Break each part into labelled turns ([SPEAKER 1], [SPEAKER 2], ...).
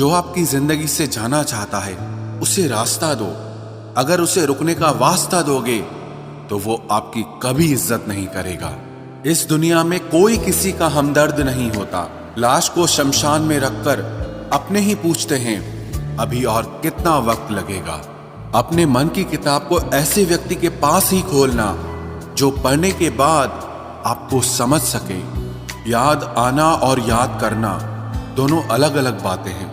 [SPEAKER 1] जो आपकी जिंदगी से जाना चाहता है उसे रास्ता दो। अगर उसे रुकने का वास्ता दोगे तो वो आपकी कभी इज्जत नहीं करेगा। इस दुनिया में कोई किसी का हमदर्द नहीं होता। लाश को शमशान में रखकर अपने ही पूछते हैं अभी और कितना वक्त लगेगा। अपने मन की किताब को ऐसे व्यक्ति के पास ही खोलना जो पढ़ने के बाद आपको समझ सके। याद आना और याद करना दोनों अलग अलग बातें हैं।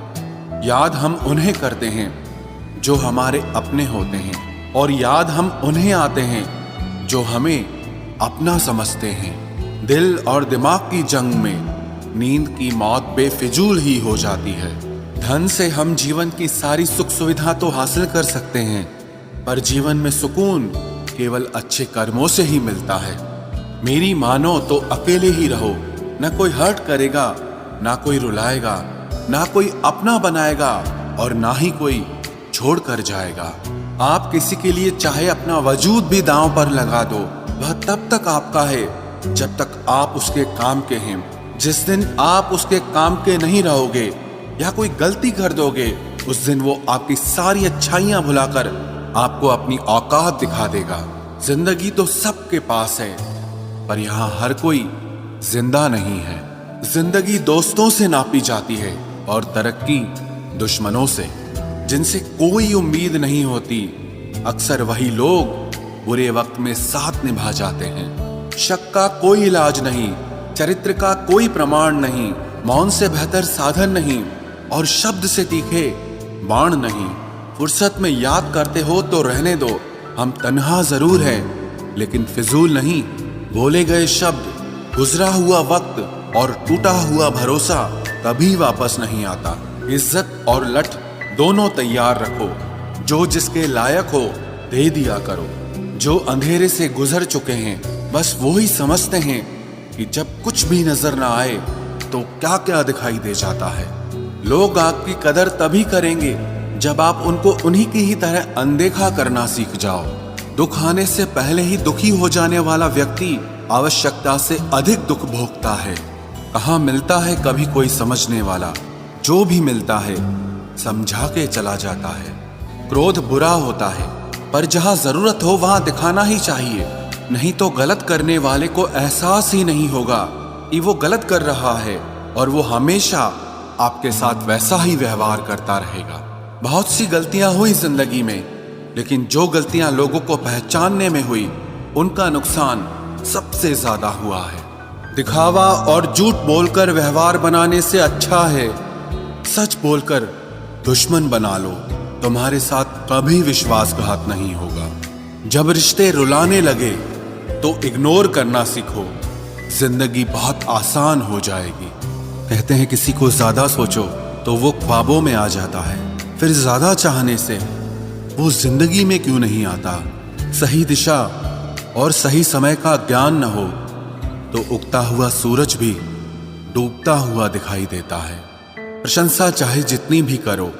[SPEAKER 1] याद हम उन्हें करते हैं जो हमारे अपने होते हैं और याद हम उन्हें आते हैं जो हमें अपना समझते हैं। दिल और दिमाग की जंग में नींद की मौत बेफिजूल ही हो जाती है। धन से हम जीवन की सारी सुख सुविधा तो हासिल कर सकते हैं, पर जीवन में सुकून केवल अच्छे कर्मों से ही मिलता है। मेरी मानो तो अकेले ही रहो, ना कोई हर्ट करेगा, ना कोई रुलाएगा, ना कोई अपना बनाएगा और ना ही कोई छोड़ कर जाएगा। आप किसी के लिए चाहे अपना वजूद भी दांव पर लगा दो, वह तब तक आपका है जब तक आप उसके काम के हैं। जिस दिन आप उसके काम के नहीं रहोगे या कोई गलती कर दोगे, उस दिन वो आपकी सारी अच्छाइयां भुलाकर आपको अपनी औकात दिखा देगा। जिंदगी तो सबके पास है, पर यहाँ हर कोई जिंदा नहीं है। जिंदगी दोस्तों से नापी जाती है और तरक्की दुश्मनों से। जिनसे कोई उम्मीद नहीं होती, अक्सर वही लोग बुरे वक्त में साथ निभा जाते हैं। शक का कोई इलाज नहीं, चरित्र का कोई प्रमाण नहीं, मौन से बेहतर साधन नहीं और शब्द से तीखे बाण नहीं। फुर्सत में याद करते हो तो रहने दो, हम तन्हा जरूर हैं लेकिन फिजूल नहीं। बोले गए शब्द, गुजरा हुआ वक्त और टूटा हुआ भरोसा कभी वापस नहीं आता। इज्जत और लठ दोनों तैयार रखो, जो जिसके लायक हो दे दिया करो। जो अंधेरे से गुजर चुके हैं बस वो ही समझते हैं कि जब कुछ भी नजर ना आए तो क्या क्या दिखाई दे जाता है। लोग आपकी कदर तभी करेंगे जब आप उनको उन्हीं की ही तरह अनदेखा करना सीख जाओ। दुख आने से पहले ही दुखी हो जाने वाला व्यक्ति आवश्यकता से अधिक दुख भोगता है। कहाँ मिलता है कभी कोई समझने वाला, जो भी मिलता है समझा के चला जाता है। क्रोध बुरा होता है, पर जहाँ जरूरत हो वहां दिखाना ही चाहिए, नहीं तो गलत करने वाले को एहसास ही नहीं होगा कि वो गलत कर रहा है और वो हमेशा आपके साथ वैसा ही व्यवहार करता रहेगा। बहुत सी गलतियां हुई जिंदगी में, लेकिन जो गलतियां लोगों को पहचानने में हुई उनका नुकसान सबसे ज्यादा हुआ है। दिखावा और झूठ बोलकर व्यवहार बनाने से अच्छा है सच बोलकर दुश्मन बना लो। तुम्हारे साथ कभी विश्वासघात नहीं होगा। जब रिश्ते रुलाने लगे तो इग्नोर करना सीखो, जिंदगी बहुत आसान हो जाएगी। कहते हैं किसी को ज्यादा सोचो तो वो ख्वाबों में आ जाता है, फिर ज्यादा चाहने से वो जिंदगी में क्यों नहीं आता। सही दिशा और सही समय का ज्ञान न हो तो उगता हुआ सूरज भी डूबता हुआ दिखाई देता है। प्रशंसा चाहे जितनी भी करो,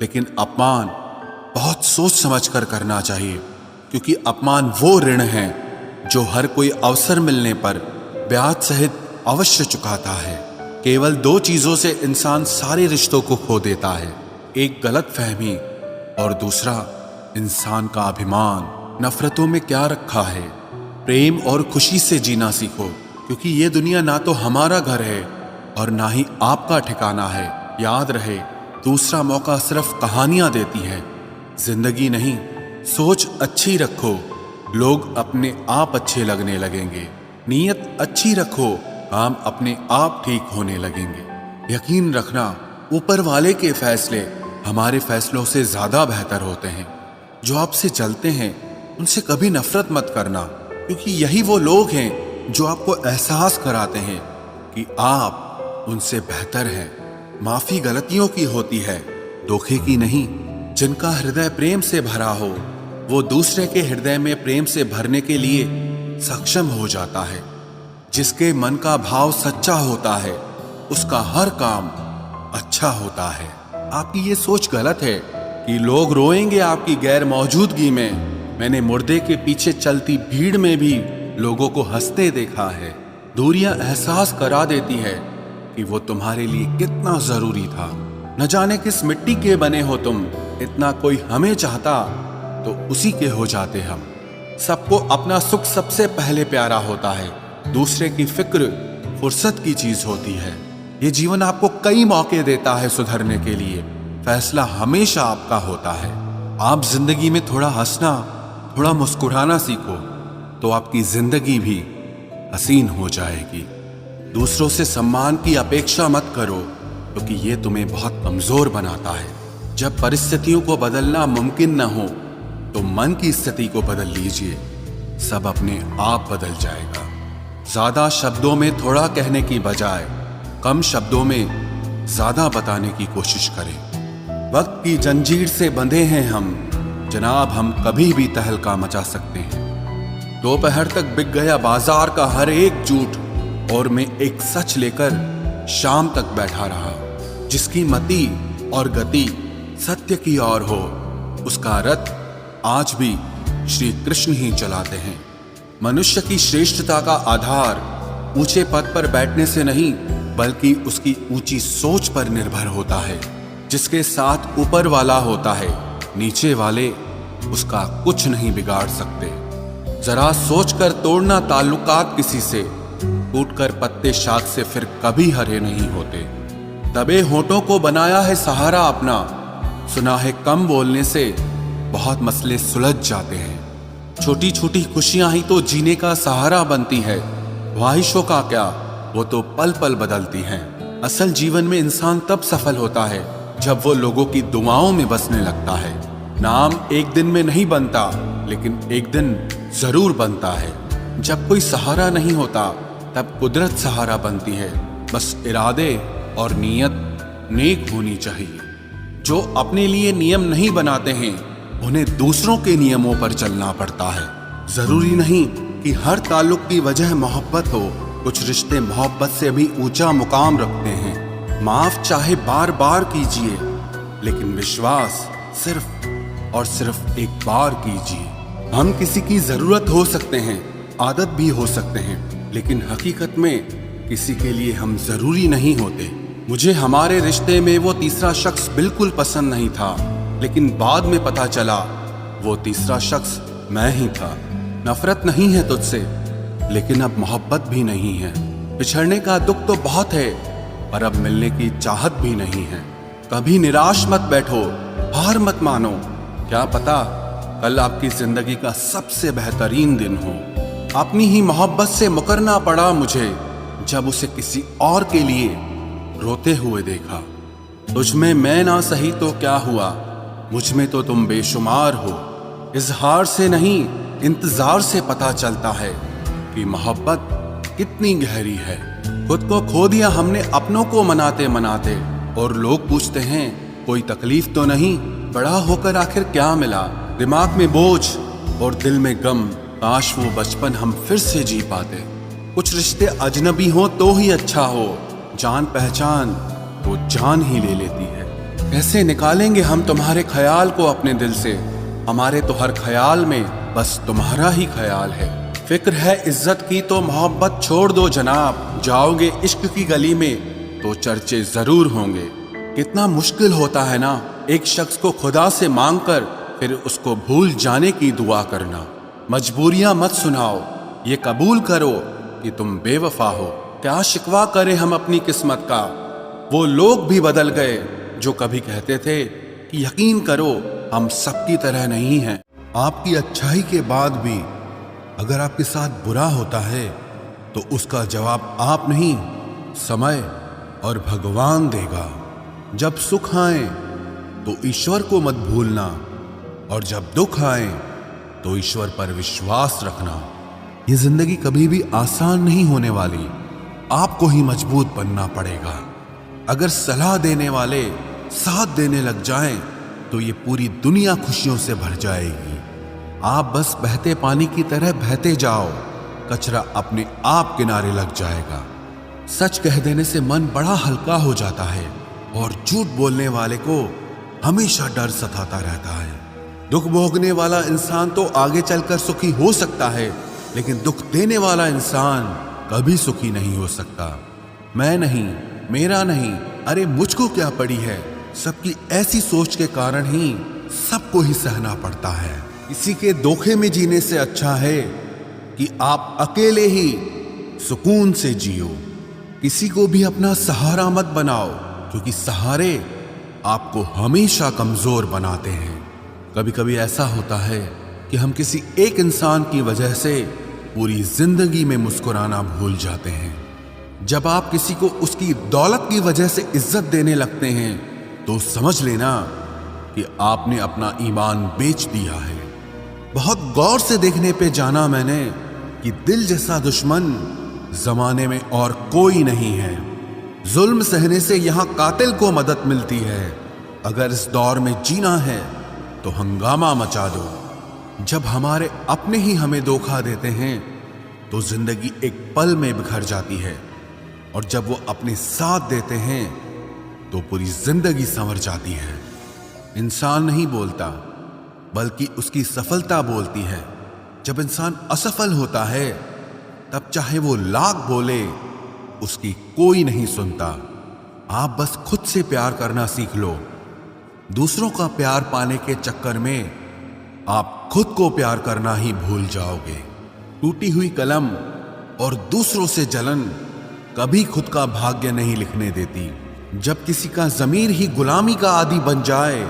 [SPEAKER 1] लेकिन अपमान बहुत सोच समझ कर करना चाहिए, क्योंकि अपमान वो ऋण है जो हर कोई अवसर मिलने पर ब्याज सहित अवश्य चुकाता है। केवल दो चीजों से इंसान सारे रिश्तों को खो देता है, एक गलतफहमी और दूसरा इंसान का अभिमान। नफरतों में क्या रखा है, प्रेम और खुशी से जीना सीखो, क्योंकि ये दुनिया ना तो हमारा घर है और ना ही आपका ठिकाना है। याद रहे, दूसरा मौका सिर्फ कहानियां देती है, जिंदगी नहीं। सोच अच्छी रखो, लोग अपने आप अच्छे लगने लगेंगे। नीयत अच्छी रखो, काम अपने आप ठीक होने लगेंगे। यकीन रखना, ऊपर वाले के फैसले हमारे फैसलों से ज्यादा बेहतर होते हैं। जो आपसे जलते हैं उनसे कभी नफरत मत करना, क्योंकि यही वो लोग हैं जो आपको एहसास कराते हैं कि आप उनसे बेहतर हैं। माफी गलतियों की होती है, धोखे की नहीं। जिनका हृदय प्रेम से भरा हो वो दूसरे के हृदय में प्रेम से भरने के लिए सक्षम हो जाता है। जिसके मन का भाव सच्चा होता है उसका हर काम अच्छा होता है। आपकी ये सोच गलत है कि लोग रोएंगे आपकी गैर मौजूदगी में। मैंने मुर्दे के पीछे चलती भीड़ में भी लोगों को हंसते देखा है। दूरियां एहसास करा देती है कि वो तुम्हारे लिए कितना जरूरी था। न जाने किस मिट्टी के बने हो तुम, इतना कोई हमें चाहता तो उसी के हो जाते हम। सबको अपना सुख सबसे पहले प्यारा होता है, दूसरे की फिक्र फुर्सत की चीज होती है। ये जीवन आपको कई मौके देता है सुधरने के लिए, फैसला हमेशा आपका होता है। आप जिंदगी में थोड़ा हंसना, थोड़ा मुस्कुराना सीखो तो आपकी जिंदगी भी हसीन हो जाएगी। दूसरों से सम्मान की अपेक्षा मत करो, क्योंकि ये तुम्हें बहुत कमजोर बनाता है। जब परिस्थितियों को बदलना मुमकिन न हो तो मन की स्थिति को बदल लीजिए, सब अपने आप बदल जाएगा। ज्यादा शब्दों में थोड़ा कहने की बजाय कम शब्दों में ज्यादा बताने की कोशिश करें। वक्त की जंजीर से बंधे हैं हम जनाब, हम कभी भी तहलका मचा सकते हैं। दोपहर तक बिक गया बाजार का हर एक झूठ, और मैं एक सच लेकर शाम तक बैठा रहा। जिसकी मति और गति सत्य की ओर हो, उसका रथ आज भी श्री कृष्ण ही चलाते हैं। मनुष्य की श्रेष्ठता का आधार ऊंचे पद पर बैठने से नहीं, बल्कि उसकी ऊंची सोच पर निर्भर होता है। जिसके साथ ऊपर वाला होता है, नीचे वाले उसका कुछ नहीं बिगाड़ सकते। जरा सोचकर तोड़ना ताल्लुकात किसी से, टूटकर पत्ते शाख से फिर कभी हरे नहीं होते। दबे होठों को बनाया है सहारा अपना, सुना है कम बोलने से बहुत मसले सुलझ जाते हैं। छोटी छोटी खुशियां ही तो जीने का सहारा बनती है, ख्वाहिशों का क्या, वो तो पल पल बदलती हैं। असल जीवन में इंसान तब सफल होता है जब वो लोगों की दुआओं में बसने लगता है। नाम एक दिन में नहीं बनता, लेकिन एक दिन जरूर बनता है। जब कोई सहारा नहीं होता तब कुदरत सहारा बनती है। बस इरादे और नीयत नेक होनी चाहिए। जो अपने लिए नियम नहीं बनाते हैं, उन्हें दूसरों के नियमों पर चलना पड़ता है। जरूरी नहीं कि हर ताल्लुक की वजह मोहब्बत हो, कुछ रिश्ते मोहब्बत से भी ऊंचा मुकाम रखते हैं। माफ चाहे बार बार कीजिए, लेकिन विश्वास सिर्फ और सिर्फ एक बार कीजिए। हम किसी की जरूरत हो सकते हैं, आदत भी हो सकते हैं, लेकिन हकीकत में किसी के लिए हम जरूरी नहीं होते। मुझे हमारे रिश्ते में वो तीसरा शख्स बिल्कुल पसंद नहीं था, लेकिन बाद में पता चला वो तीसरा शख्स मैं ही था। नफरत नहीं है तुझसे, लेकिन अब मोहब्बत भी नहीं है। बिछड़ने का दुख तो बहुत है, पर अब मिलने की चाहत भी नहीं है। कभी निराश मत बैठो, हार मत मानो। क्या पता कल आपकी जिंदगी का सबसे बेहतरीन दिन हो। अपनी ही मोहब्बत से मुकरना पड़ा मुझे, जब उसे किसी और के लिए रोते हुए देखा। तुझमें मैं ना सही तो क्या हुआ, मुझ में तो तुम बेशुमार हो। इजहार से नहीं, इंतजार से पता चलता है कि मोहब्बत कितनी गहरी है। खुद को खो दिया हमने अपनों को मनाते मनाते, और लोग पूछते हैं कोई तकलीफ तो नहीं। बड़ा होकर आखिर क्या मिला, दिमाग में बोझ और दिल में गम। काश वो बचपन हम फिर से जी पाते। कुछ रिश्ते अजनबी हो तो ही अच्छा हो, जान पहचान वो जान ही ले लेती है। कैसे निकालेंगे हम तुम्हारे ख्याल को अपने दिल से, हमारे तो हर ख्याल में बस तुम्हारा ही ख्याल है। फिक्र है इज्जत की तो मोहब्बत छोड़ दो जनाब, जाओगे इश्क की गली में तो चर्चे जरूर होंगे। कितना मुश्किल होता है ना एक शख्स को खुदा से मांग कर फिर उसको भूल जाने की दुआ करना। मजबूरियां मत सुनाओ, ये कबूल करो कि तुम बेवफा हो। क्या शिकवा करें हम अपनी किस्मत का, वो लोग भी बदल गए जो कभी कहते थे कि यकीन करो हम सबकी तरह नहीं हैं। आपकी अच्छाई के बाद भी अगर आपके साथ बुरा होता है तो उसका जवाब आप नहीं, समय और भगवान देगा। जब सुख आए तो ईश्वर को मत भूलना, और जब दुख आए तो ईश्वर पर विश्वास रखना। ये जिंदगी कभी भी आसान नहीं होने वाली, आपको ही मजबूत बनना पड़ेगा। अगर सलाह देने वाले साथ देने लग जाएं तो ये पूरी दुनिया खुशियों से भर जाएगी। आप बस बहते पानी की तरह बहते जाओ, कचरा अपने आप किनारे लग जाएगा। सच कह देने से मन बड़ा हल्का हो जाता है, और झूठ बोलने वाले को हमेशा डर सताता रहता है। दुख भोगने वाला इंसान तो आगे चलकर सुखी हो सकता है, लेकिन दुख देने वाला इंसान कभी सुखी नहीं हो सकता। मैं नहीं, मेरा नहीं, अरे मुझको क्या पड़ी है, सबकी ऐसी सोच के कारण ही सबको ही सहना पड़ता है। किसी के धोखे में जीने से अच्छा है कि आप अकेले ही सुकून से जियो। किसी को भी अपना सहारा मत बनाओ, क्योंकि सहारे आपको हमेशा कमजोर बनाते हैं। कभी कभी ऐसा होता है कि हम किसी एक इंसान की वजह से पूरी जिंदगी में मुस्कुराना भूल जाते हैं। जब आप किसी को उसकी दौलत की वजह से इज्जत देने लगते हैं तो समझ लेना कि आपने अपना ईमान बेच दिया है। बहुत गौर से देखने पे जाना मैंने कि दिल जैसा दुश्मन जमाने में और कोई नहीं है। जुल्म सहने से यहां कातिल को मदद मिलती है। अगर इस दौर में जीना है तो हंगामा मचा दो। जब हमारे अपने ही हमें धोखा देते हैं तो जिंदगी एक पल में बिखर जाती है, और जब वो अपने साथ देते हैं तो पूरी जिंदगी संवर जाती है। इंसान नहीं बोलता, बल्कि उसकी सफलता बोलती है। जब इंसान असफल होता है तब चाहे वो लाख बोले, उसकी कोई नहीं सुनता। आप बस खुद से प्यार करना सीख लो। दूसरों का प्यार पाने के चक्कर में आप खुद को प्यार करना ही भूल जाओगे। टूटी हुई कलम और दूसरों से जलन कभी खुद का भाग्य नहीं लिखने देती। जब किसी का ज़मीर ही गुलामी का आदी बन जाए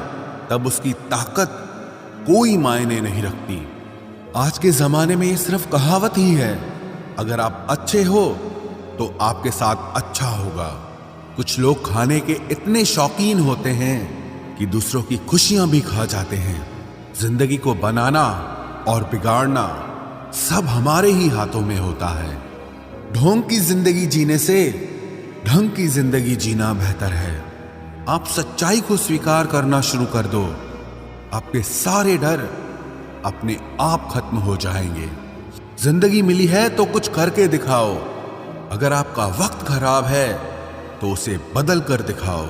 [SPEAKER 1] तब उसकी ताकत कोई मायने नहीं रखती। आज के ज़माने में ये सिर्फ कहावत ही है। अगर आप अच्छे हो तो आपके साथ अच्छा होगा। कुछ लोग खाने के इतने शौकीन होते हैं कि दूसरों की खुशियां भी खा जाते हैं। जिंदगी को बनाना और बिगाड़ना सब हमारे ही हाथों में होता है। ढोंग की जिंदगी जीने से ढंग की जिंदगी जीना बेहतर है। आप सच्चाई को स्वीकार करना शुरू कर दो, आपके सारे डर अपने आप खत्म हो जाएंगे। जिंदगी मिली है तो कुछ करके दिखाओ। अगर आपका वक्त खराब है तो उसे बदल कर दिखाओ।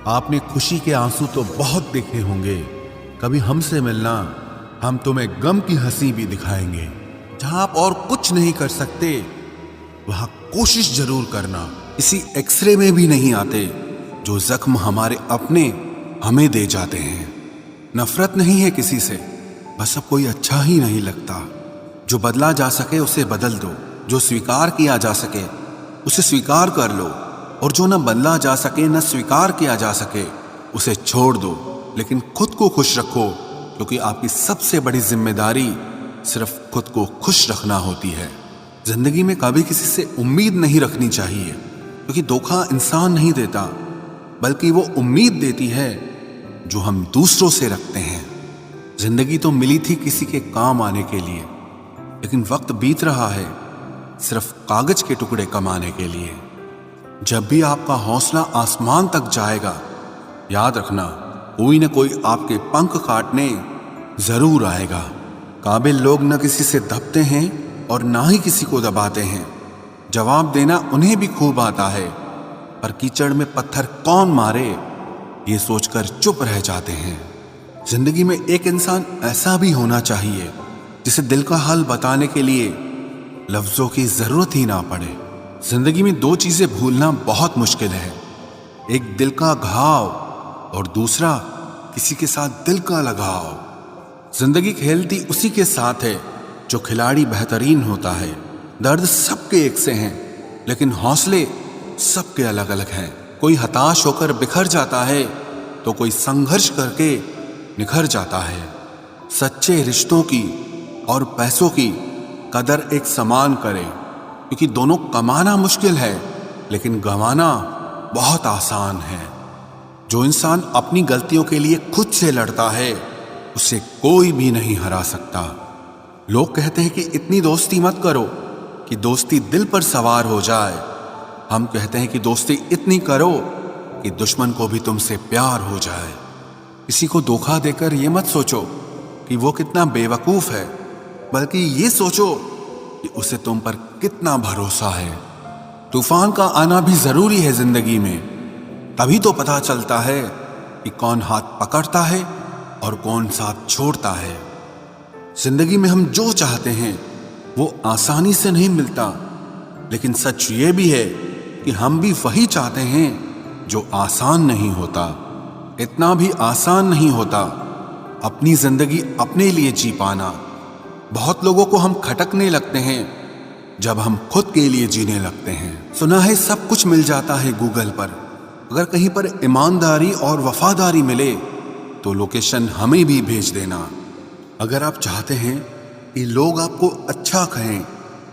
[SPEAKER 1] आपने खुशी के आंसू तो बहुत देखे होंगे। कभी हमसे मिलना, हम तुम्हें गम की हंसी भी दिखाएंगे। जहां आप और कुछ नहीं कर सकते वहां कोशिश जरूर करना। इसी एक्सरे में भी नहीं आते जो जख्म हमारे अपने हमें दे जाते हैं। नफरत नहीं है किसी से, बस अब कोई अच्छा ही नहीं लगता। जो बदला जा सके उसे बदल दो, जो स्वीकार किया जा सके उसे स्वीकार कर लो, और जो न बदला जा सके न स्वीकार किया जा सके उसे छोड़ दो। लेकिन खुद को खुश रखो, क्योंकि आपकी सबसे बड़ी जिम्मेदारी सिर्फ खुद को खुश रखना होती है। जिंदगी में कभी किसी से उम्मीद नहीं रखनी चाहिए, क्योंकि धोखा इंसान नहीं देता, बल्कि वो उम्मीद देती है जो हम दूसरों से रखते हैं। जिंदगी तो मिली थी किसी के काम आने के लिए, लेकिन वक्त बीत रहा है सिर्फ कागज के टुकड़े कमाने के लिए। जब भी आपका हौसला आसमान तक जाएगा, याद रखना कोई न कोई आपके पंख काटने जरूर आएगा। काबिल लोग न किसी से दबते हैं और ना ही किसी को दबाते हैं। जवाब देना उन्हें भी खूब आता है, पर कीचड़ में पत्थर कौन मारे ये सोचकर चुप रह जाते हैं। जिंदगी में एक इंसान ऐसा भी होना चाहिए जिसे दिल का हाल बताने के लिए लफ्जों की जरूरत ही ना पड़े। जिंदगी में दो चीजें भूलना बहुत मुश्किल है, एक दिल का घाव और दूसरा किसी के साथ दिल का लगाव। जिंदगी खेलती उसी के साथ है जो खिलाड़ी बेहतरीन होता है। दर्द सबके एक से हैं, लेकिन हौसले सबके अलग अलग हैं। कोई हताश होकर बिखर जाता है तो कोई संघर्ष करके निखर जाता है। सच्चे रिश्तों की और पैसों की कदर एक समान करें, क्योंकि दोनों कमाना मुश्किल है लेकिन गंवाना बहुत आसान है। जो इंसान अपनी गलतियों के लिए खुद से लड़ता है उसे कोई भी नहीं हरा सकता। लोग कहते हैं कि इतनी दोस्ती मत करो कि दोस्ती दिल पर सवार हो जाए। हम कहते हैं कि दोस्ती इतनी करो कि दुश्मन को भी तुमसे प्यार हो जाए। किसी को धोखा देकर ये मत सोचो कि वो कितना बेवकूफ है, बल्कि ये सोचो कि उसे तुम पर कितना भरोसा है। तूफान का आना भी जरूरी है जिंदगी में, तभी तो पता चलता है कि कौन हाथ पकड़ता है और कौन साथ छोड़ता है। जिंदगी में हम जो चाहते हैं वो आसानी से नहीं मिलता, लेकिन सच ये भी है कि हम भी वही चाहते हैं जो आसान नहीं होता। इतना भी आसान नहीं होता अपनी जिंदगी अपने लिए जी पाना। बहुत लोगों को हम खटकने लगते हैं जब हम खुद के लिए जीने लगते हैं। सुना है सब कुछ मिल जाता है गूगल पर। अगर कहीं पर ईमानदारी और वफादारी मिले तो लोकेशन हमें भी भेज देना। अगर आप चाहते हैं कि लोग आपको अच्छा कहें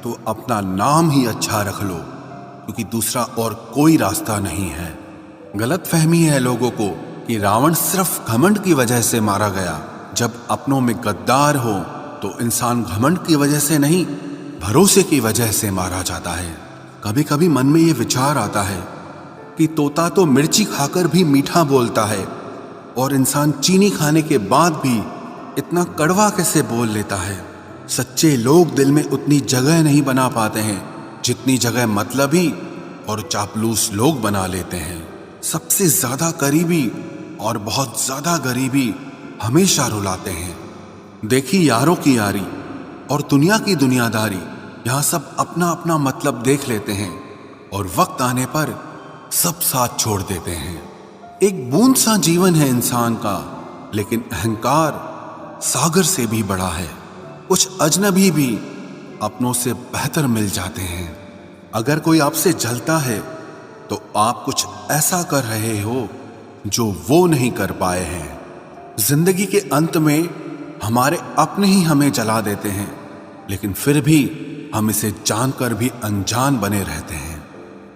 [SPEAKER 1] तो अपना नाम ही अच्छा रख लो, क्योंकि दूसरा और कोई रास्ता नहीं है। गलत फहमी है लोगों को कि रावण सिर्फ घमंड की वजह से मारा गया। जब अपनों में गद्दार हो तो इंसान घमंड की वजह से नहीं, भरोसे की वजह से मारा जाता है। कभी कभी मन में ये विचार आता है कि तोता तो मिर्ची खाकर भी मीठा बोलता है, और इंसान चीनी खाने के बाद भी इतना कड़वा कैसे बोल लेता है। सच्चे लोग दिल में उतनी जगह नहीं बना पाते हैं जितनी जगह मतलबी और चापलूस लोग बना लेते हैं। सबसे ज्यादा करीबी और बहुत ज्यादा गरीबी हमेशा रुलाते हैं। देखी यारों की यारी और दुनिया की दुनियादारी, यहाँ सब अपना अपना मतलब देख लेते हैं और वक्त आने पर सब साथ छोड़ देते हैं। एक बूंद सा जीवन है इंसान का, लेकिन अहंकार सागर से भी बड़ा है। कुछ अजनबी भी अपनों से बेहतर मिल जाते हैं। अगर कोई आपसे जलता है तो आप कुछ ऐसा कर रहे हो जो वो नहीं कर पाए हैं। जिंदगी के अंत में हमारे अपने ही हमें जला देते हैं, लेकिन फिर भी हम इसे जानकर भी अनजान बने रहते हैं।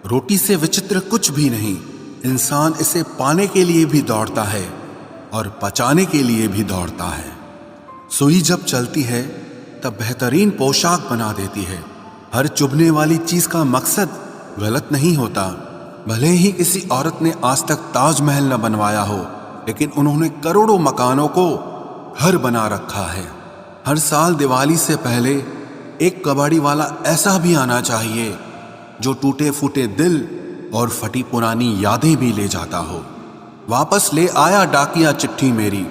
[SPEAKER 1] रोटी से विचित्र कुछ भी नहीं, इंसान इसे पाने के लिए भी दौड़ता है और पचाने के लिए भी दौड़ता है। सुई जब चलती है तब बेहतरीन पोशाक बना देती है। हर चुभने वाली चीज का मकसद गलत नहीं होता। भले ही किसी औरत ने आज तक ताजमहल न बनवाया हो, लेकिन उन्होंने करोड़ों मकानों को घर बना रखा है। हर साल दिवाली से पहले एक कबाड़ी वाला ऐसा भी आना चाहिए जो टूटे फूटे दिल और फटी पुरानी यादें भी ले जाता हो। वापस ले आया डाकिया चिट्ठी मेरी,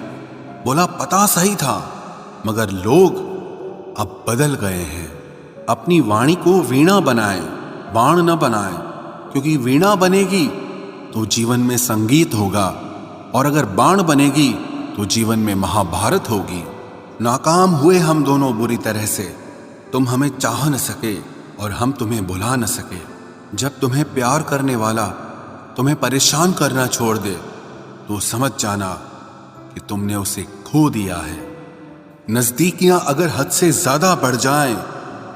[SPEAKER 1] बोला पता सही था मगर लोग अब बदल गए हैं। अपनी वाणी को वीणा बनाएं, बाण न बनाएं, क्योंकि वीणा बनेगी तो जीवन में संगीत होगा, और अगर बाण बनेगी तो जीवन में महाभारत होगी। नाकाम हुए हम दोनों बुरी तरह से। तुम हमें चाह न सके और हम तुम्हें बुला न सके। जब तुम्हें प्यार करने वाला तुम्हें परेशान करना छोड़ दे तो समझ जाना कि तुमने उसे खो दिया है। नजदीकियां अगर हद से ज्यादा बढ़ जाएं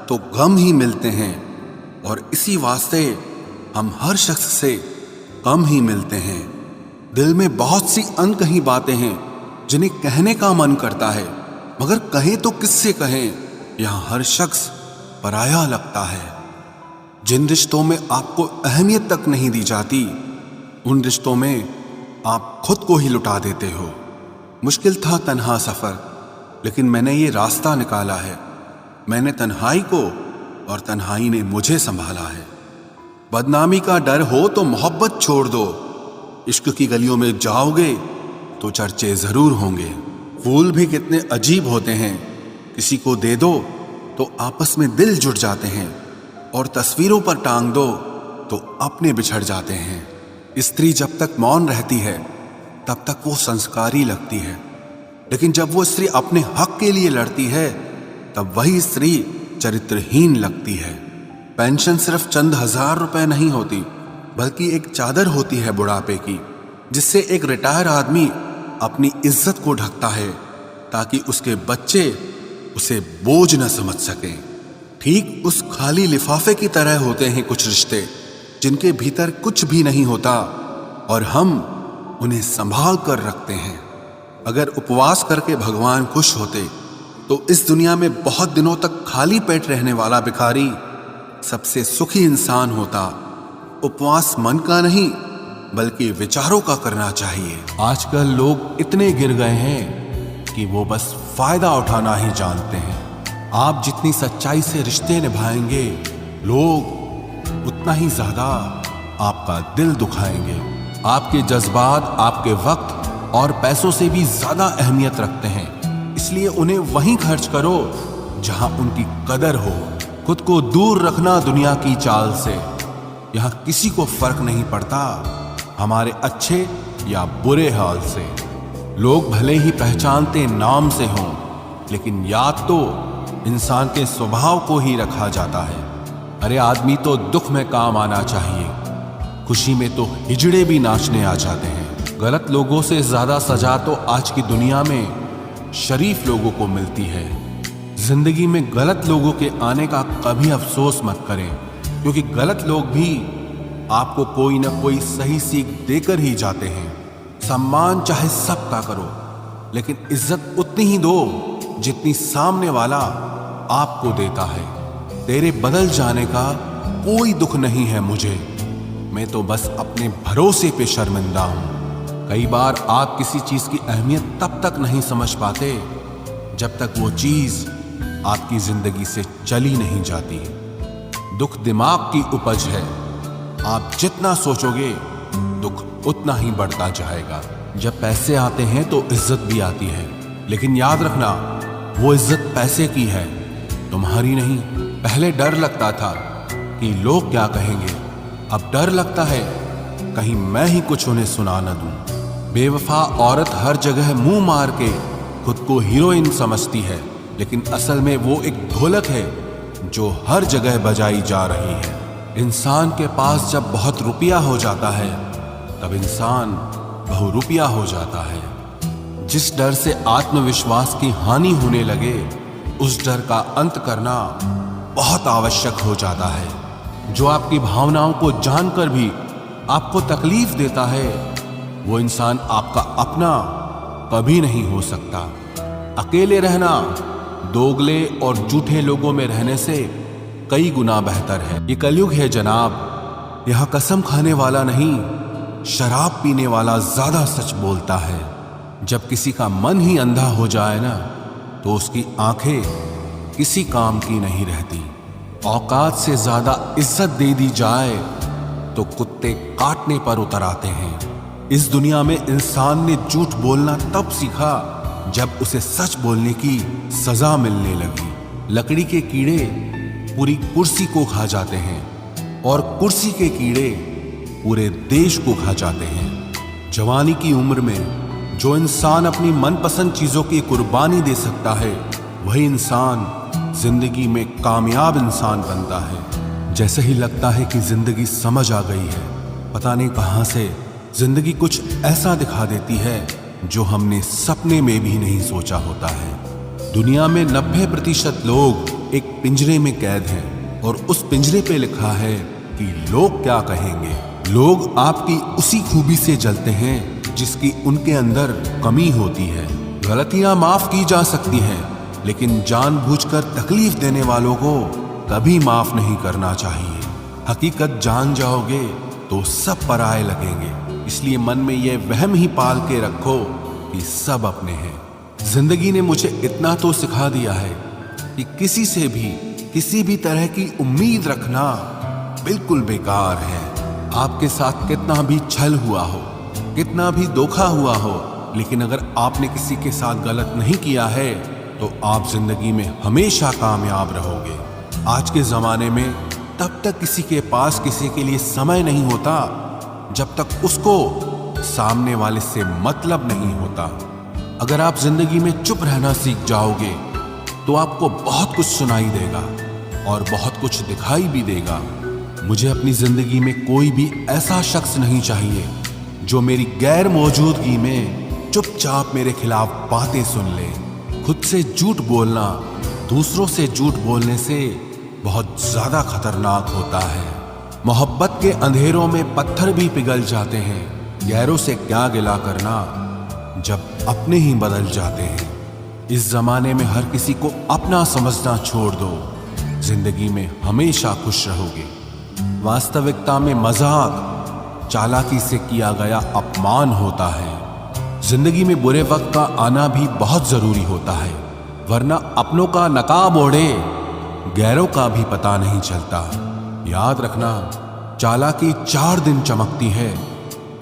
[SPEAKER 1] तो गम ही मिलते हैं, और इसी वास्ते हम हर शख्स से कम ही मिलते हैं। दिल में बहुत सी अनकही बातें हैं जिन्हें कहने का मन करता है, मगर कहें तो किससे कहें। यहाँ हर शख्स पराया लगता है। जिन रिश्तों में आपको अहमियत तक नहीं दी जाती, उन रिश्तों में आप खुद को ही लुटा देते हो। मुश्किल था तन्हा सफर, लेकिन मैंने ये रास्ता निकाला है। मैंने तन्हाई को और तन्हाई ने मुझे संभाला है। बदनामी का डर हो तो मोहब्बत छोड़ दो। इश्क की गलियों में जाओगे तो चर्चे जरूर होंगे। फूल भी कितने अजीब होते हैं, किसी को दे दो तो आपस में दिल जुड़ जाते हैं, और तस्वीरों पर टांग दो तो अपने बिछड़ जाते हैं। स्त्री जब तक मौन रहती है तब तक वो संस्कारी लगती है, लेकिन जब वो स्त्री अपने हक के लिए लड़ती है तब वही स्त्री चरित्रहीन लगती है। पेंशन सिर्फ चंद हजार रुपए नहीं होती, बल्कि एक चादर होती है बुढ़ापे की, जिससे एक रिटायर आदमी अपनी इज्जत को ढकता है ताकि उसके बच्चे उसे बोझ न समझ सकें। ठीक उस खाली लिफाफे की तरह होते हैं कुछ रिश्ते जिनके भीतर कुछ भी नहीं होता, और हम उन्हें संभाल कर रखते हैं। अगर उपवास करके भगवान खुश होते तो इस दुनिया में बहुत दिनों तक खाली पेट रहने वाला भिखारी सबसे सुखी इंसान होता। उपवास मन का नहीं बल्कि विचारों का करना चाहिए। आजकल लोग इतने गिर गए हैं कि वो बस फायदा उठाना ही जानते हैं। आप जितनी सच्चाई से रिश्ते निभाएंगे, लोग उतना ही ज्यादा आपका दिल दुखाएंगे। आपके जज्बात आपके वक्त और पैसों से भी ज्यादा अहमियत रखते हैं, इसलिए उन्हें वहीं खर्च करो जहां उनकी कदर हो। खुद को दूर रखना दुनिया की चाल से। यहाँ किसी को फर्क नहीं पड़ता हमारे अच्छे या बुरे हाल से। लोग भले ही पहचानते नाम से हों, लेकिन याद तो इंसान के स्वभाव को ही रखा जाता है। अरे आदमी तो दुख में काम आना चाहिए, खुशी में तो हिजड़े भी नाचने आ जाते हैं। गलत लोगों से ज्यादा सजा तो आज की दुनिया में शरीफ लोगों को मिलती है। जिंदगी में गलत लोगों के आने का कभी अफसोस मत करें, क्योंकि गलत लोग भी आपको कोई ना कोई सही सीख देकर ही जाते हैं। सम्मान चाहे सबका करो, लेकिन इज्जत उतनी ही दो जितनी सामने वाला आपको देता है। तेरे बदल जाने का कोई दुख नहीं है मुझे, मैं तो बस अपने भरोसे पे शर्मिंदा हूं। कई बार आप किसी चीज की अहमियत तब तक नहीं समझ पाते जब तक वो चीज आपकी जिंदगी से चली नहीं जाती। दुख दिमाग की उपज है, आप जितना सोचोगे दुख उतना ही बढ़ता जाएगा। जब पैसे आते हैं तो इज्जत भी आती है, लेकिन याद रखना वो इज्जत पैसे की है, तुम्हारी नहीं। पहले डर लगता था कि लोग क्या कहेंगे, अब डर लगता है कहीं मैं ही कुछ उन्हें सुना न दूं। बेवफा औरत हर जगह मुंह मार के खुद को हीरोइन समझती है, लेकिन असल में वो एक ढोलक है जो हर जगह बजाई जा रही है। इंसान के पास जब बहुत रुपया हो जाता है तब इंसान बहुरुपया हो जाता है। जिस डर से आत्मविश्वास की हानि होने लगे, उस डर का अंत करना बहुत आवश्यक हो जाता है। जो आपकी भावनाओं को जानकर भी आपको तकलीफ देता है, वो इंसान आपका अपना कभी नहीं हो सकता। अकेले रहना दोगले और झूठे लोगों में रहने से कई गुना बेहतर है। ये कलयुग है जनाब, यहां कसम खाने वाला नहीं, शराब पीने वाला ज्यादा सच बोलता है। जब किसी का मन ही अंधा हो जाए ना, तो उसकी आंखें किसी काम की नहीं रहती। औकात से ज्यादा इज्जत दे दी जाए तो कुत्ते काटने पर उतर आते हैं। इस दुनिया में इंसान ने झूठ बोलना तब सीखा जब उसे सच बोलने की सजा मिलने लगी। लकड़ी के कीड़े पूरी कुर्सी को खा जाते हैं और कुर्सी के कीड़े पूरे देश को खा जाते हैं। जवानी की उम्र में जो इंसान अपनी मनपसंद चीजों की कुर्बानी दे सकता है, वही इंसान जिंदगी में कामयाब इंसान बनता है। जैसे ही लगता है कि जिंदगी समझ आ गई है, पता नहीं कहां से जिंदगी कुछ ऐसा दिखा देती है जो हमने सपने में भी नहीं सोचा होता है। दुनिया में 90% लोग एक पिंजरे में कैद हैं और उस पिंजरे पे लिखा है कि लोग क्या कहेंगे। लोग आपकी उसी खूबी से जलते हैं जिसकी उनके अंदर कमी होती है। गलतियां माफ की जा सकती हैं, लेकिन जानबूझकर तकलीफ देने वालों को कभी माफ नहीं करना चाहिए। हकीकत जान जाओगे तो सब पराये लगेंगे, इसलिए मन में यह वहम ही पाल के रखो कि सब अपने हैं। जिंदगी ने मुझे इतना तो सिखा दिया है कि किसी से भी किसी भी तरह की उम्मीद रखना बिल्कुल बेकार है। आपके साथ कितना भी छल हुआ हो, कितना भी धोखा हुआ हो, लेकिन अगर आपने किसी के साथ गलत नहीं किया है तो आप जिंदगी में हमेशा कामयाब रहोगे। आज के जमाने में तब तक किसी के पास किसी के लिए समय नहीं होता जब तक उसको सामने वाले से मतलब नहीं होता। अगर आप जिंदगी में चुप रहना सीख जाओगे तो आपको बहुत कुछ सुनाई देगा और बहुत कुछ दिखाई भी देगा। मुझे अपनी जिंदगी में कोई भी ऐसा शख्स नहीं चाहिए जो मेरी गैर मौजूदगी में चुपचाप मेरे खिलाफ बातें सुन ले। खुद से झूठ बोलना दूसरों से झूठ बोलने से बहुत ज्यादा खतरनाक होता है। मोहब्बत के अंधेरों में पत्थर भी पिघल जाते हैं, गैरों से क्या गिला करना जब अपने ही बदल जाते हैं। इस जमाने में हर किसी को अपना समझना छोड़ दो, जिंदगी में हमेशा खुश रहोगे। वास्तविकता में मजाक चालाकी से किया गया अपमान होता है। जिंदगी में बुरे वक्त का आना भी बहुत जरूरी होता है, वरना अपनों का नकाब ओढ़े गैरों का भी पता नहीं चलता। याद रखना, चालाकी 4 दिन चमकती है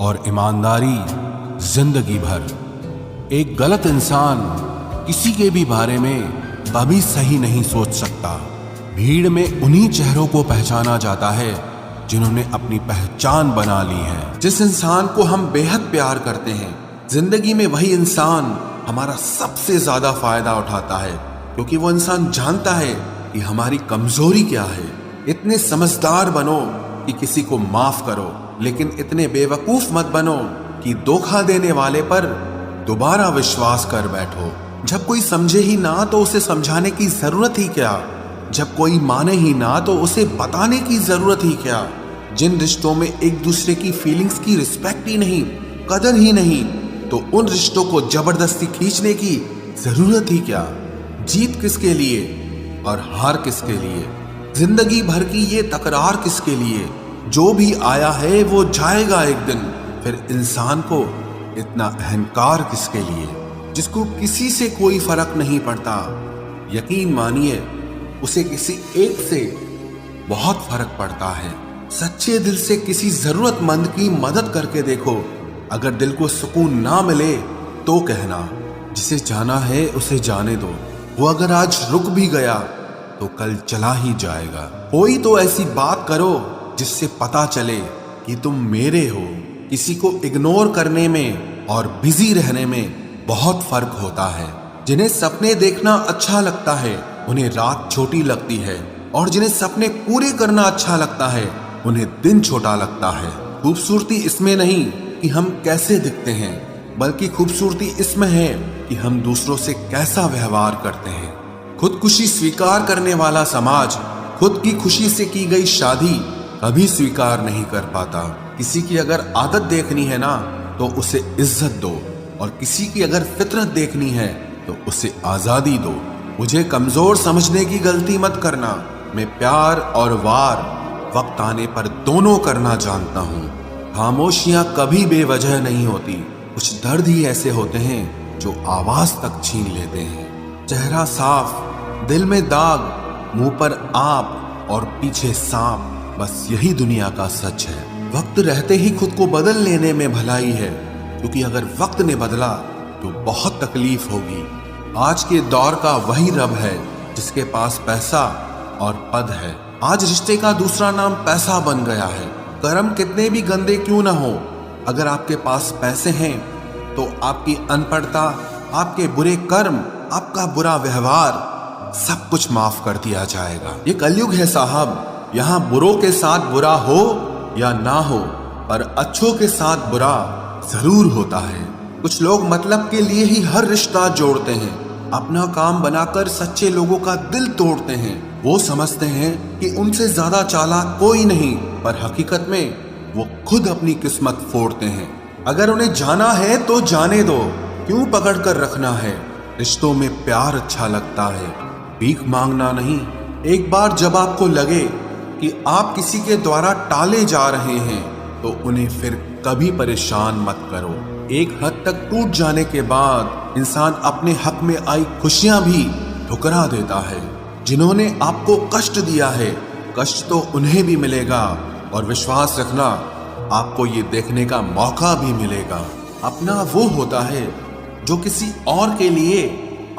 [SPEAKER 1] और ईमानदारी जिंदगी भर। एक गलत इंसान किसी के भी बारे में कभी सही नहीं सोच सकता। भीड़ में उन्हीं चेहरों को पहचाना जाता है जिन्होंने अपनी पहचान बना ली है। जिस इंसान को हम बेहद प्यार करते हैं। जिंदगी में वही इंसान हमारा सबसे ज्यादा फायदा उठाता है, क्योंकि वो इंसान जानता है कि हमारी कमजोरी क्या है। इतने समझदार बनो कि किसी को माफ करो, लेकिन इतने बेवकूफ मत बनो कि धोखा देने वाले पर दोबारा विश्वास कर बैठो। जब कोई समझे ही ना तो उसे समझाने की जरूरत ही क्या, जब कोई माने ही ना तो उसे बताने की जरूरत ही क्या। जिन रिश्तों में एक दूसरे की फीलिंग्स की रिस्पेक्ट ही नहीं, कदर ही नहीं, तो उन रिश्तों को जबरदस्ती खींचने की जरूरत ही क्या। जीत किसके लिए और हार किसके लिए, जिंदगी भर की ये तकरार किसके लिए। जो भी आया है वो जाएगा एक दिन, फिर इंसान को इतना अहंकार किसके लिए, जिसको किसी से कोई फर्क नहीं पड़ता। यकीन मानिए उसे किसी एक से बहुत फर्क पड़ता है। सच्चे दिल से किसी जरूरतमंद की मदद करके देखो। अगर दिल को सुकून ना मिले तो कहना, जिसे जाना है उसे जाने दो। वो अगर आज रुक भी गया तो कल चला ही जाएगा। कोई तो ऐसी बात करो जिससे पता चले कि तुम मेरे हो। किसी को इग्नोर करने में और बिजी रहने में बहुत फर्क होता है। जिन्हें सपने देखना अच्छा लगता है उन्हें रात छोटी लगती है, और जिन्हें सपने पूरे करना अच्छा लगता है उन्हें दिन छोटा लगता है। खूबसूरती इसमें नहीं कि हम कैसे दिखते हैं, बल्कि खूबसूरती इसमें है कि हम दूसरों से कैसा व्यवहार करते हैं। खुदकुशी स्वीकार करने वाला समाज खुद की खुशी से की गई शादी कभी स्वीकार नहीं कर पाता। किसी की अगर आदत देखनी है ना तो उसे इज्जत दो, और किसी की अगर फितरत देखनी है तो उसे आजादी दो। मुझे कमजोर समझने की गलती मत करना। मैं प्यार और वार वक्त आने पर दोनों करना जानता हूँ। खामोशियां कभी बेवजह नहीं होती। कुछ दर्द ही ऐसे होते हैं जो आवाज तक छीन लेते हैं। चेहरा साफ, दिल में दाग, मुंह पर आप और पीछे सांप, बस यही दुनिया का सच है। वक्त रहते ही खुद को बदल लेने में भलाई है, क्योंकि अगर वक्त ने बदला तो बहुत तकलीफ होगी। आज के दौर का वही रब है जिसके पास पैसा और पद है। आज रिश्ते का दूसरा नाम पैसा बन गया है। कर्म कितने भी गंदे क्यों ना हो, अगर आपके पास पैसे हैं तो आपकी अनपढ़ता, आपके बुरे कर्म, आपका बुरा व्यवहार सब कुछ माफ कर दिया जाएगा। ये कलयुग है साहब, यहाँ बुरों के साथ बुरा हो या ना हो, पर अच्छों के साथ बुरा जरूर होता है। कुछ लोग मतलब के लिए ही हर रिश्ता जोड़ते हैं, अपना काम बनाकर सच्चे लोगों का दिल तोड़ते हैं। वो समझते हैं कि उनसे ज्यादा चालाक कोई नहीं, पर हकीकत में वो खुद अपनी किस्मत फोड़ते हैं। अगर उन्हें जाना है तो जाने दो, क्यों पकड़ कर रखना है। रिश्तों में प्यार अच्छा लगता है, भीख मांगना नहीं। एक बार जब आपको लगे कि आप किसी के द्वारा टाले जा रहे हैं तो उन्हें फिर कभी परेशान मत करो। एक हद तक टूट जाने के बाद इंसान अपने हक में आई खुशियां भी ठुकरा देता है। जिन्होंने आपको कष्ट दिया है, कष्ट तो उन्हें भी मिलेगा, और विश्वास रखना आपको ये देखने का मौका भी मिलेगा। अपना वो होता है जो किसी और के लिए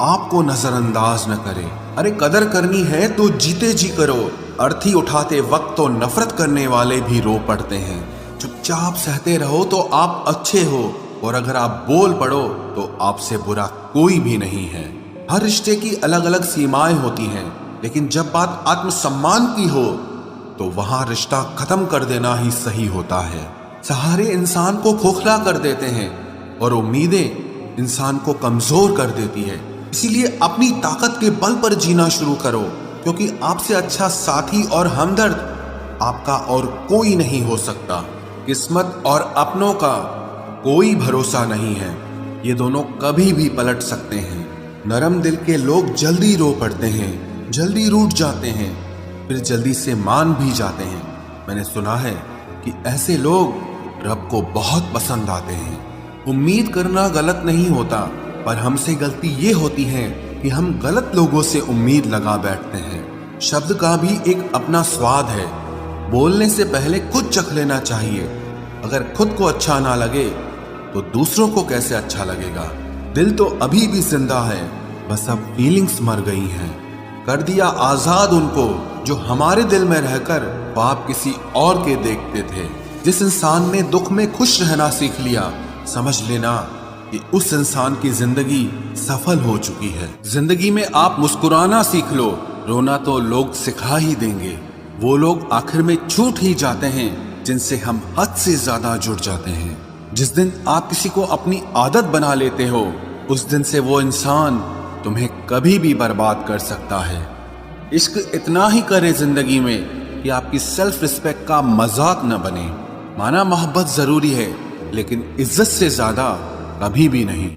[SPEAKER 1] आपको नजरअंदाज न करे। अरे कदर करनी है तो जीते जी करो। अर्थी उठाते वक्त तो नफरत करने वाले भी रो पड़ते हैं। चुपचाप सहते रहो तो आप अच्छे हो, और अगर आप बोल पड़ो तो आपसे बुरा कोई भी नहीं है। हर रिश्ते की अलग अलग सीमाएं होती हैं, लेकिन जब बात आत्मसम्मान की हो तो वहां रिश्ता खत्म कर देना ही सही होता है। सहारे इंसान को खोखला कर देते हैं और उम्मीदें इंसान को कमजोर कर देती है। इसीलिए अपनी ताकत के बल पर जीना शुरू करो, क्योंकि आपसे अच्छा साथी और हमदर्द आपका और कोई नहीं हो सकता। किस्मत और अपनों का कोई भरोसा नहीं है, ये दोनों कभी भी पलट सकते हैं। नरम दिल के लोग जल्दी रो पड़ते हैं, जल्दी रूठ जाते हैं, फिर जल्दी से मान भी जाते हैं। मैंने सुना है कि ऐसे लोग रब को बहुत पसंद आते हैं। उम्मीद करना गलत नहीं होता, पर हमसे गलती ये होती है कि हम गलत लोगों से उम्मीद लगा बैठते हैं। शब्द का भी एक अपना स्वाद है, बोलने से पहले खुद चख लेना चाहिए। अगर खुद को अच्छा ना लगे तो दूसरों को कैसे अच्छा लगेगा। दिल तो अभी भी जिंदा है, बस अब फीलिंग्स मर गई हैं। कर दिया आजाद उनको जो हमारे दिल में रहकर ख्वाब किसी और के देखते थे। जिस इंसान ने दुख में खुश रहना सीख लिया समझ लेना कि उस इंसान की जिंदगी सफल हो चुकी है। जिंदगी में आप मुस्कुराना सीख लो, रोना तो लोग सिखा ही देंगे। वो लोग आखिर में छूट ही जाते हैं जिनसे हम हद से ज्यादा जुड़ जाते हैं। जिस दिन आप किसी को अपनी आदत बना लेते हो, उस दिन से वो इंसान तुम्हें कभी भी बर्बाद कर सकता है। इश्क इतना ही करे जिंदगी में कि आपकी सेल्फ रिस्पेक्ट का मजाक न बने। माना मोहब्बत जरूरी है, लेकिन इज्जत से ज्यादा कभी भी नहीं।